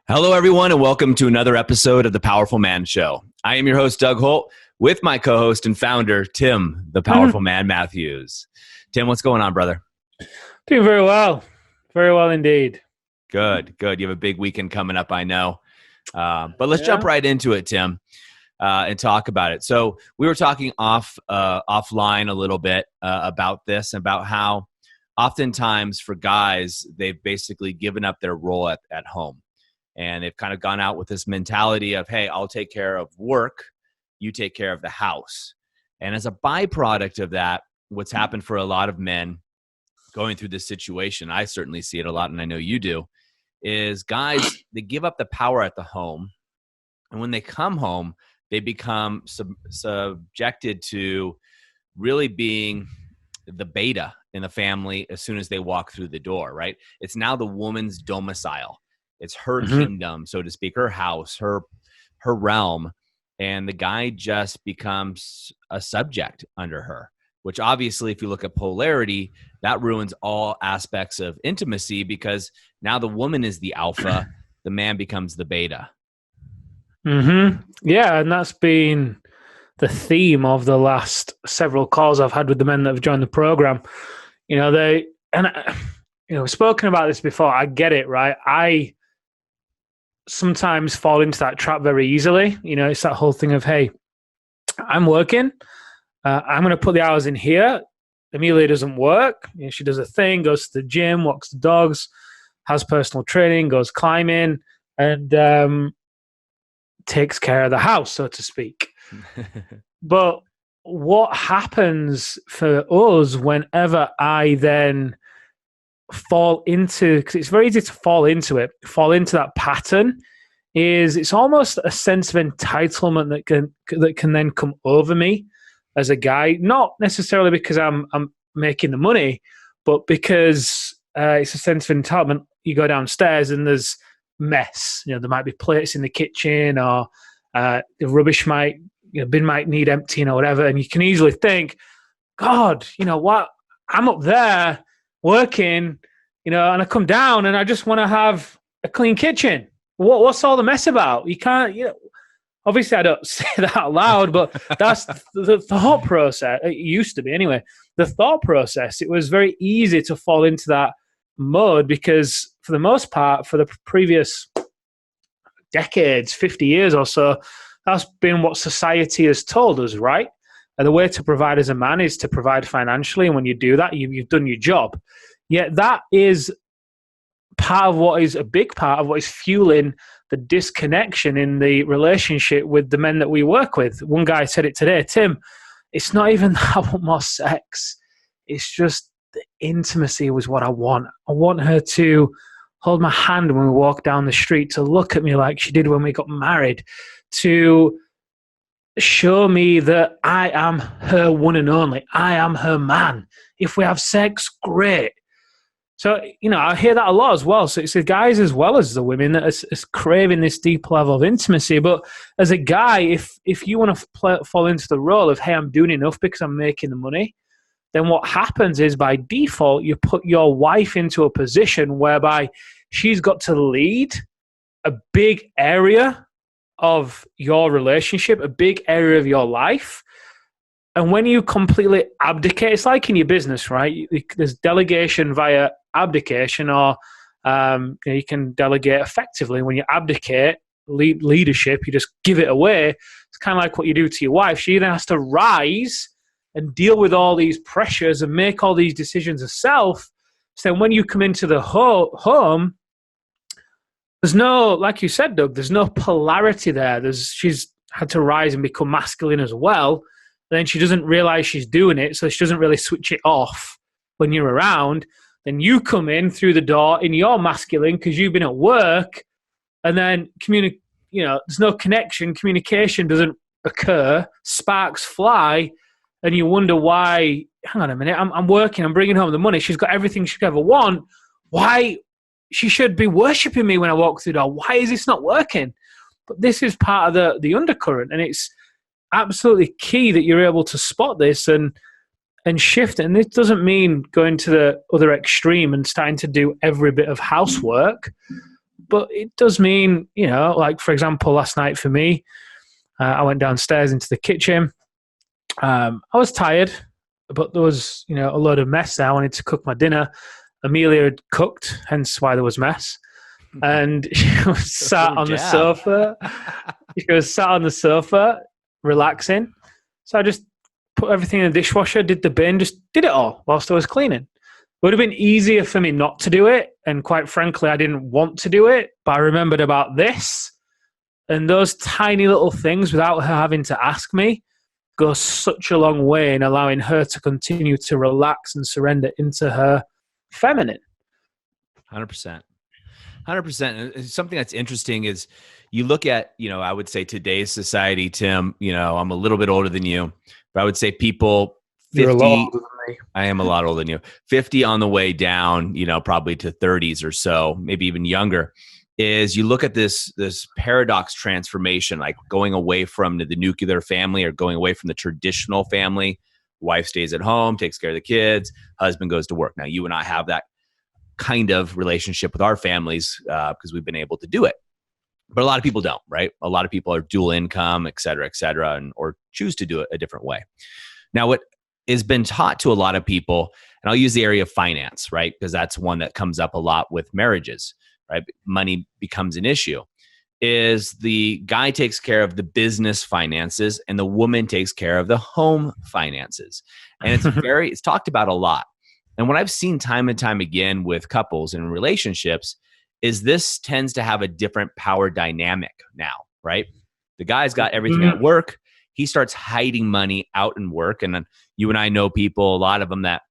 Hello, everyone, and welcome to another episode of The Powerful Man Show. I am your host, Doug Holt, with my co-host and founder, Tim, the Powerful Man Matthews. Tim, what's going on, brother? Doing very well. Very well indeed. Good. You have a big weekend coming up, I know. But let's jump right into it, Tim, and talk about it. So we were talking offline a little bit about this, about how oftentimes for guys, they've basically given up their role at home. And they've kind of gone out with this mentality of, hey, I'll take care of work, you take care of the house. And as a byproduct of that, what's happened for a lot of men going through this situation, I certainly see it a lot, and I know you do, is guys, they give up the power at the home. And when they come home, they become subjected to really being the beta in the family as soon as they walk through the door, right? It's now the woman's domicile. It's her kingdom, so to speak, her house, her realm, and the guy just becomes a subject under her, which obviously, if you look at polarity, that ruins all aspects of intimacy because now the woman is the alpha, the man becomes the beta. Yeah, and that's been the theme of the last several calls I've had with the men that have joined the program. We've spoken about this before. I get it, right? I sometimes fall into that trap very easily. It's that whole thing of, hey, I'm working. I'm going to put the hours in here. Amelia doesn't work. She does a thing, goes to the gym, walks the dogs, has personal training, goes climbing, and takes care of the house, so to speak. But what happens for us whenever I then fall into, because it's very easy to fall into that pattern, is it's almost a sense of entitlement that can then come over me as a guy, not necessarily because I'm making the money, but because it's a sense of entitlement. You go downstairs and there's mess. There might be plates in the kitchen, or the rubbish bin might need emptying or whatever, and you can easily think, God, you know what? I'm up there working, and I come down and I just want to have a clean kitchen. What's all the mess about? You can't, obviously I don't say that out loud, but that's the thought process. It used to be anyway. The thought process, it was very easy to fall into that mode because for the most part, for the previous decades, 50 years or so, that's been what society has told us, right? And the way to provide as a man is to provide financially. And when you do that, you've done your job. Yet that is a big part of what is fueling the disconnection in the relationship with the men that we work with. One guy said it today, Tim, it's not even that I want more sex. It's just the intimacy was what I want. I want her to hold my hand when we walk down the street, to look at me like she did when we got married, to show me that I am her one and only. I am her man. If we have sex, great. So, I hear that a lot as well. So it's the guys as well as the women that is craving this deep level of intimacy. But as a guy, if you want to fall into the role of, hey, I'm doing enough because I'm making the money, then what happens is by default, you put your wife into a position whereby she's got to lead a big area of your relationship, a big area of your life. And when you completely abdicate, it's like in your business, right? There's delegation via abdication, or you can delegate effectively. When you abdicate leadership, you just give it away. It's kind of like what you do to your wife. She then has to rise and deal with all these pressures and make all these decisions herself. So then when you come into the home, there's no, like you said, Doug, there's no polarity there. She's had to rise and become masculine as well. Then she doesn't realize she's doing it, so she doesn't really switch it off when you're around. Then you come in through the door and you're masculine because you've been at work, and then there's no connection. Communication doesn't occur. Sparks fly, and you wonder why. Hang on a minute, I'm working. I'm bringing home the money. She's got everything she could ever want. Why? She should be worshipping me when I walk through the door. Why is this not working? But this is part of the undercurrent, and it's absolutely key that you're able to spot this and shift it. And this doesn't mean going to the other extreme and starting to do every bit of housework, But it does mean, like, for example, last night for me, I went downstairs into the kitchen. I was tired, but there was, a load of mess there. I wanted to cook my dinner. Amelia had cooked, hence why there was mess. And she was sat on the sofa. She was sat on the sofa, relaxing. So I just put everything in the dishwasher, did the bin, just did it all whilst I was cleaning. It would have been easier for me not to do it. And quite frankly, I didn't want to do it. But I remembered about this. And those tiny little things, without her having to ask me, go such a long way in allowing her to continue to relax and surrender into her feminine. 100%. 100%. Something that's interesting is you look at, I would say today's society, Tim, I'm a little bit older than you, but I would say people 50, you're a lot older than me. I am a lot older than you, 50 on the way down, probably to 30s or so, maybe even younger, is you look at this paradox transformation, like going away from the nuclear family or going away from the traditional family. Wife stays at home, takes care of the kids, husband goes to work. Now, you and I have that kind of relationship with our families because we've been able to do it. But a lot of people don't, right? A lot of people are dual income, et cetera, or choose to do it a different way. Now, what has been taught to a lot of people, and I'll use the area of finance, right? Because that's one that comes up a lot with marriages, right? Money becomes an issue. Is the guy takes care of the business finances and the woman takes care of the home finances. And it's talked about a lot. And what I've seen time and time again with couples and relationships is this tends to have a different power dynamic now, right? The guy's got everything at work. He starts hiding money out in work. And then you and I know people, a lot of them that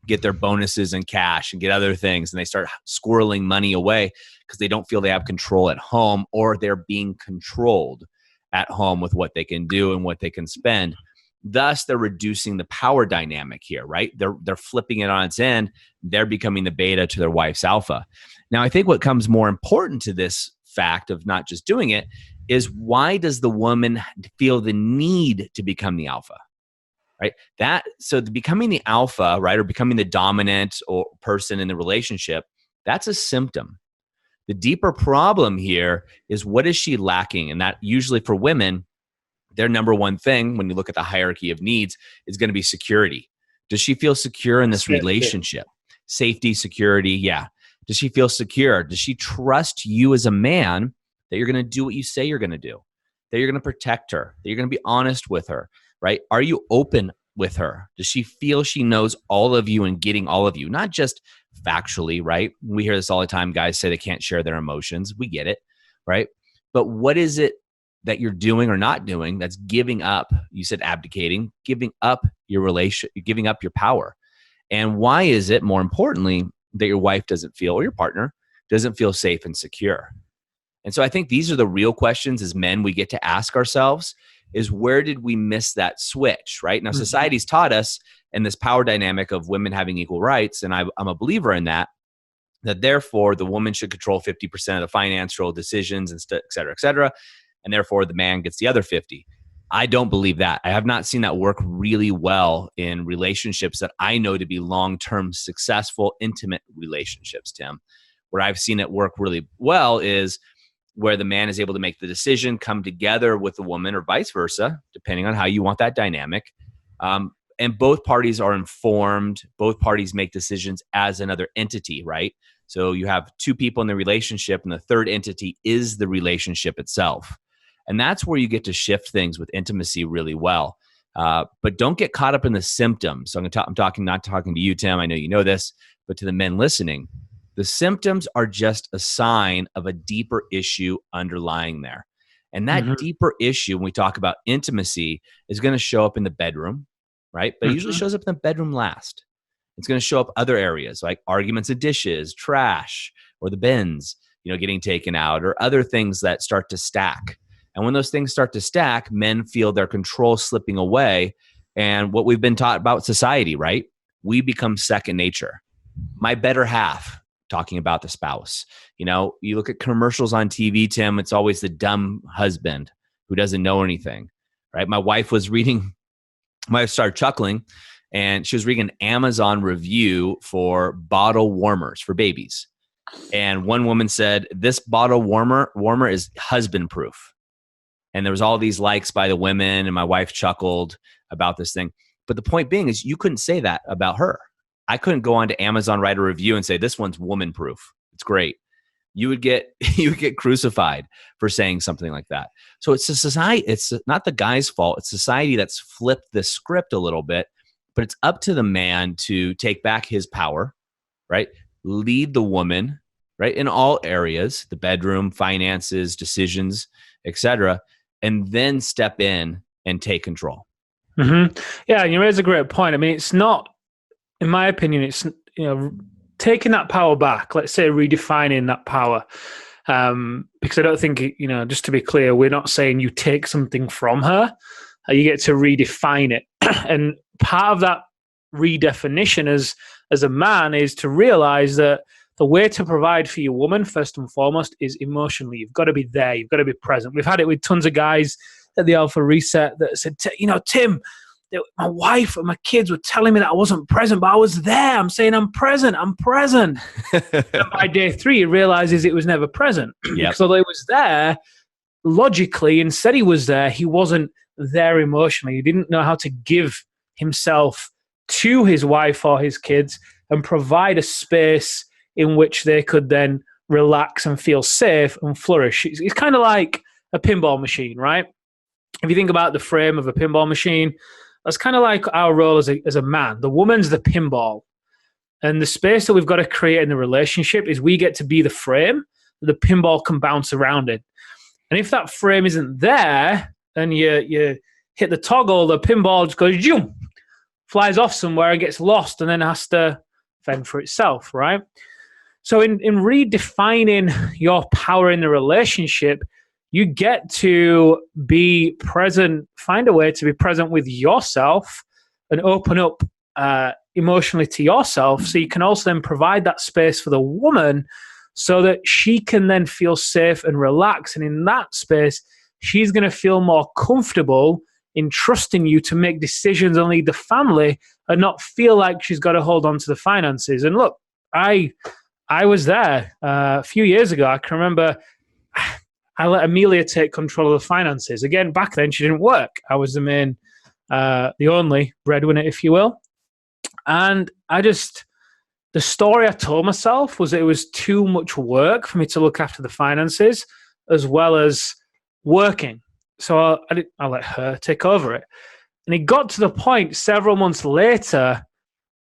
get their bonuses in cash and get other things, and they start squirreling money away because they don't feel they have control at home, or they're being controlled at home with what they can do and what they can spend. Thus, they're reducing the power dynamic here, right? They're flipping it on its end. They're becoming the beta to their wife's alpha. Now, I think what comes more important to this fact of not just doing it is, why does the woman feel the need to become the alpha, right? So becoming the alpha, right, or becoming the dominant or person in the relationship, that's a symptom. The deeper problem here is, what is she lacking? And that usually for women, their number one thing when you look at the hierarchy of needs is going to be security. Does she feel secure in this relationship? Safety, security, yeah. Does she feel secure? Does she trust you as a man that you're going to do what you say you're going to do? That you're going to protect her? That you're going to be honest with her, right? Are you open with her? Does she feel she knows all of you and getting all of you? Not just factually, right? We hear this all the time. Guys say they can't share their emotions. We get it, right? But what is it that you're doing or not doing that's giving up? You said abdicating, giving up your relation, giving up your power. And why is it, more importantly, that your wife doesn't feel, or your partner doesn't feel safe and secure? And so I think these are the real questions as men we get to ask ourselves, is where did we miss that switch, right? Now, society's taught us in this power dynamic of women having equal rights, and I'm a believer in that therefore the woman should control 50% of the financial decisions and et cetera, and therefore the man gets the other 50. I don't believe that. I have not seen that work really well in relationships that I know to be long-term, successful, intimate relationships, Tim. Where I've seen it work really well is where the man is able to make the decision, come together with the woman, or vice versa, depending on how you want that dynamic. And both parties are informed. Both parties make decisions as another entity, right? So you have two people in the relationship, and the third entity is the relationship itself. And that's where you get to shift things with intimacy really well. But don't get caught up in the symptoms. So I'm not talking to you, Tim. I know you know this, but to the men listening, the symptoms are just a sign of a deeper issue underlying there. And that deeper issue, when we talk about intimacy, is going to show up in the bedroom, right? But it usually shows up in the bedroom last. It's going to show up other areas like arguments of dishes, trash, or the bins, getting taken out, or other things that start to stack. And when those things start to stack, men feel their control slipping away. And what we've been taught about society, right? We become second nature. My better half. Talking about the spouse. You look at commercials on TV, Tim, it's always the dumb husband who doesn't know anything, right? My wife started chuckling, and she was reading an Amazon review for bottle warmers for babies. And one woman said, this bottle warmer is husband proof. And there was all these likes by the women, and my wife chuckled about this thing. But the point being is you couldn't say that about her. I couldn't go on to Amazon, write a review and say, this one's woman proof. It's great. You would get crucified for saying something like that. So it's a society. It's not the guy's fault. It's society that's flipped the script a little bit, but it's up to the man to take back his power, right? Lead the woman, right? In all areas, the bedroom, finances, decisions, etc., and then step in and take control. Mm-hmm. Yeah, and you raise a great point. I mean, it's not, in my opinion, it's, taking that power back, let's say redefining that power. Because I don't think, just to be clear, we're not saying you take something from her. You get to redefine it. And part of that redefinition as a man is to realize that the way to provide for your woman, first and foremost, is emotionally. You've got to be there. You've got to be present. We've had it with tons of guys at the Alpha Reset that said, Tim, my wife and my kids were telling me that I wasn't present, but I was there. I'm saying I'm present. And by day 3, he realizes it was never present. Yep. Because although he was there, logically, and said he was there, he wasn't there emotionally. He didn't know how to give himself to his wife or his kids and provide a space in which they could then relax and feel safe and flourish. It's kind of like a pinball machine, right? If you think about the frame of a pinball machine, that's kind of like our role as a man. The woman's the pinball. And the space that we've got to create in the relationship is we get to be the frame that the pinball can bounce around in. And if that frame isn't there, and you hit the toggle, the pinball just goes, zoom, flies off somewhere and gets lost and then has to fend for itself, right? So in redefining your power in the relationship, you get to be present, find a way to be present with yourself and open up emotionally to yourself, so you can also then provide that space for the woman so that she can then feel safe and relax. And in that space, she's going to feel more comfortable in trusting you to make decisions and lead the family and not feel like she's got to hold on to the finances. And look, I was there a few years ago. I can remember I let Amelia take control of the finances. Again, back then she didn't work. I was the only breadwinner, if you will. And the story I told myself was that it was too much work for me to look after the finances as well as working. So I let her take over it. And it got to the point several months later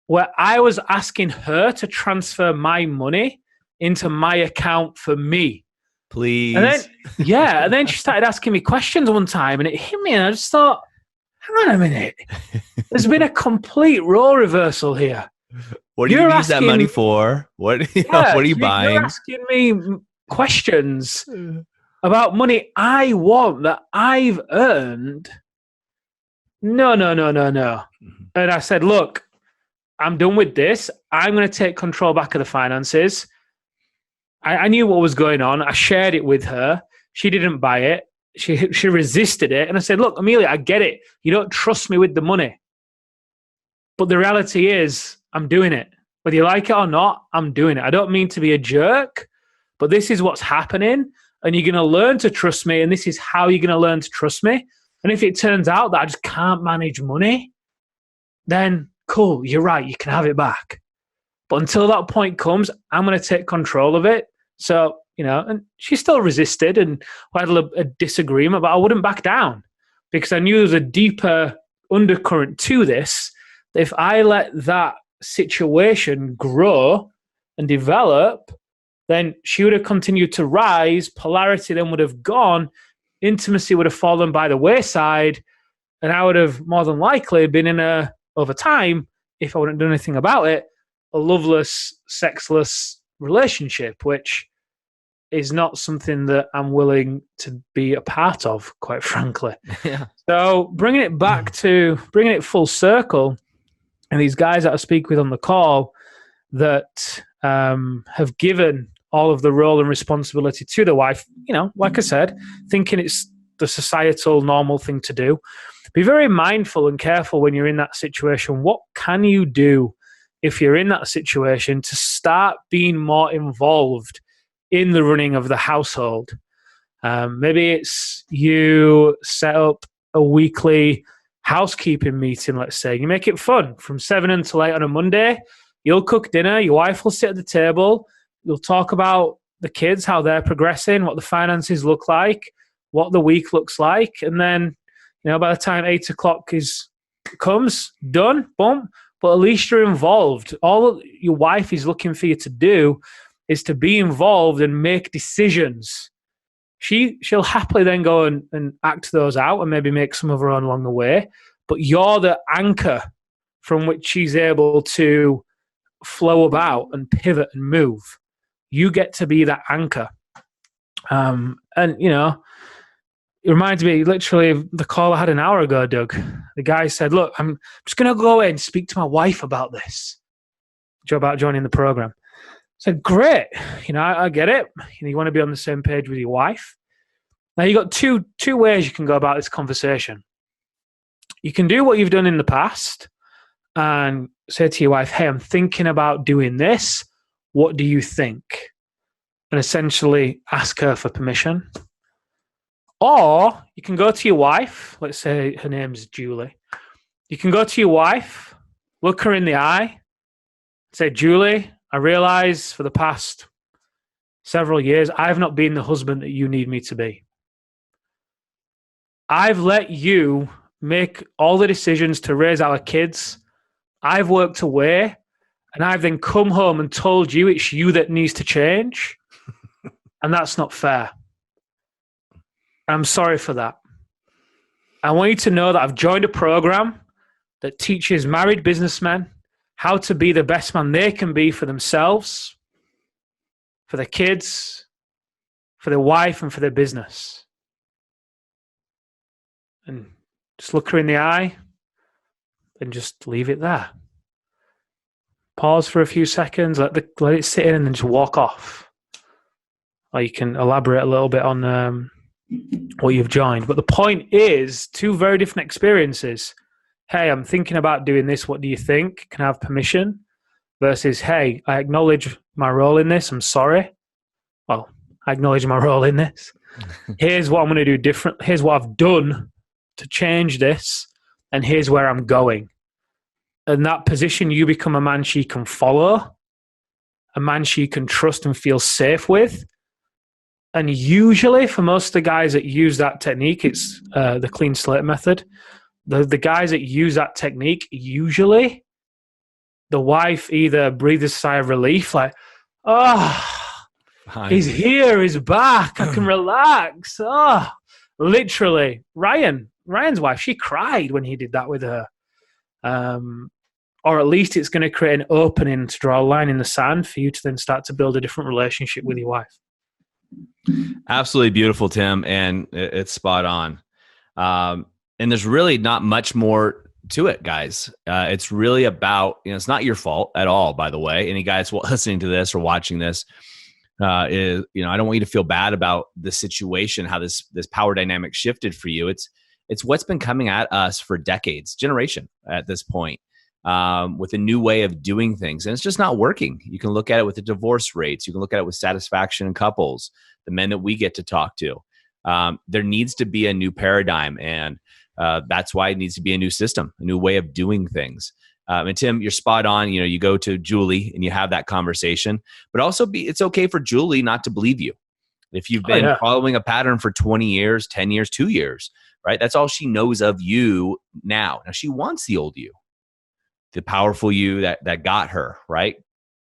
where I was asking her to transfer my money into my account for me. Please. And then she started asking me questions one time and it hit me and I just thought, hang on a minute. There's been a complete role reversal here. What do you use that money for? What are you buying? You're asking me questions about money I want that I've earned. No. And I said, look, I'm done with this. I'm going to take control back of the finances. I knew what was going on. I shared it with her. She didn't buy it. She resisted it. And I said, look, Amelia, I get it. You don't trust me with the money. But the reality is I'm doing it. Whether you like it or not, I'm doing it. I don't mean to be a jerk, but this is what's happening. And you're going to learn to trust me. And this is how you're going to learn to trust me. And if it turns out that I just can't manage money, then cool, you're right. You can have it back. But until that point comes, I'm going to take control of it. So, and she still resisted and we had a disagreement, but I wouldn't back down because I knew there was a deeper undercurrent to this. That if I let that situation grow and develop, then she would have continued to rise, polarity then would have gone, intimacy would have fallen by the wayside, and I would have more than likely been in over time, if I wouldn't do anything about it, a loveless, sexless relationship, which is not something that I'm willing to be a part of, quite frankly. Yeah. So bringing it full circle, and these guys that I speak with on the call that have given all of the role and responsibility to the wife, like I said, thinking it's the societal normal thing to do. Be very mindful and careful when you're in that situation. What can you do if you're in that situation, to start being more involved in the running of the household. Maybe it's you set up a weekly housekeeping meeting, let's say. You make it fun from 7 until 8 on a Monday. You'll cook dinner. Your wife will sit at the table. You'll talk about the kids, how they're progressing, what the finances look like, what the week looks like. And then, by the time 8 o'clock comes, done, boom. But at least you're involved. All your wife is looking for you to do is to be involved and make decisions. She'll happily then go and act those out and maybe make some of her own along the way. But you're the anchor from which she's able to flow about and pivot and move. You get to be that anchor. It reminds me literally of the call I had an hour ago, Doug. The guy said, look, I'm just going to go away and speak to my wife about this, about joining the program. I said, great. I get it. You want to be on the same page with your wife. Now, you got two ways you can go about this conversation. You can do what you've done in the past and say to your wife, hey, I'm thinking about doing this. What do you think? And essentially ask her for permission. Or you can go to your wife. Let's say her name's Julie. You can go to your wife, look her in the eye, say, Julie, I realize for the past several years, I've not been the husband that you need me to be. I've let you make all the decisions to raise our kids. I've worked away, and I've then come home and told you it's you that needs to change. And that's not fair. I'm sorry for that. I want you to know that I've joined a program that teaches married businessmen how to be the best man they can be for themselves, for their kids, for their wife, and for their business. And just look her in the eye and just leave it there. Pause for a few seconds, let it sit in, and then just walk off. Or you can elaborate a little bit on what you've joined. But the point is, two very different experiences. Hey, I'm thinking about doing this. What do you think? Can I have permission? Versus, hey, I acknowledge my role in this. I'm sorry. Well, I acknowledge my role in this. Here's what I'm going to do different. Here's what I've done to change this. And here's where I'm going. In that position, you become a man she can follow, a man she can trust and feel safe with. And usually, for most of the guys that use that technique, it's the clean slate method. The guys that use that technique, usually, the wife either breathes a sigh of relief, like, he's here, he's back, I can relax. Literally, Ryan's wife, she cried when he did that with her. Or at least it's going to create an opening to draw a line in the sand for you to then start to build a different relationship with your wife. Absolutely beautiful, Tim, and it's spot on. And there's really not much more to it, guys. It's really about, it's not your fault at all, by the way. Any guys listening to this or watching this, I don't want you to feel bad about the situation, how this power dynamic shifted for you. It's what's been coming at us for decades, generation at this point, with a new way of doing things. And it's just not working. You can look at it with the divorce rates. You can look at it with satisfaction in couples, the men that we get to talk to. There needs to be a new paradigm, and that's why it needs to be a new system, a new way of doing things. And Tim, you're spot on. You go to Julie and you have that conversation, but also it's okay for Julie not to believe you. If you've been following a pattern for 20 years, 10 years, 2 years, right? That's all she knows of you now. Now she wants the old you, the powerful you that got her, right?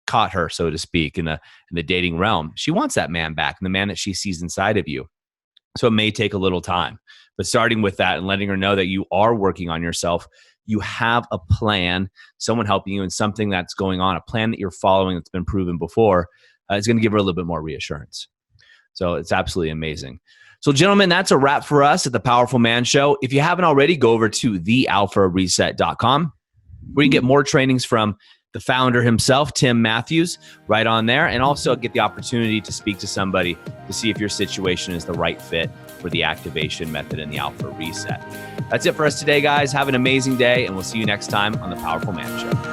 Caught her, so to speak, in the dating realm. She wants that man back, and the man that she sees inside of you. So it may take a little time, but starting with that and letting her know that you are working on yourself, you have a plan, someone helping you, and something that's going on, a plan that you're following that's been proven before, is going to give her a little bit more reassurance. So it's absolutely amazing. So gentlemen, that's a wrap for us at the Powerful Man Show. If you haven't already, go over to thealphareset.com, where you get more trainings from the founder himself, Tim Matthews, right on there, and also get the opportunity to speak to somebody to see if your situation is the right fit for the activation method and the Alpha Reset. That's it for us today, guys. Have an amazing day, and we'll see you next time on the Powerful Man Show.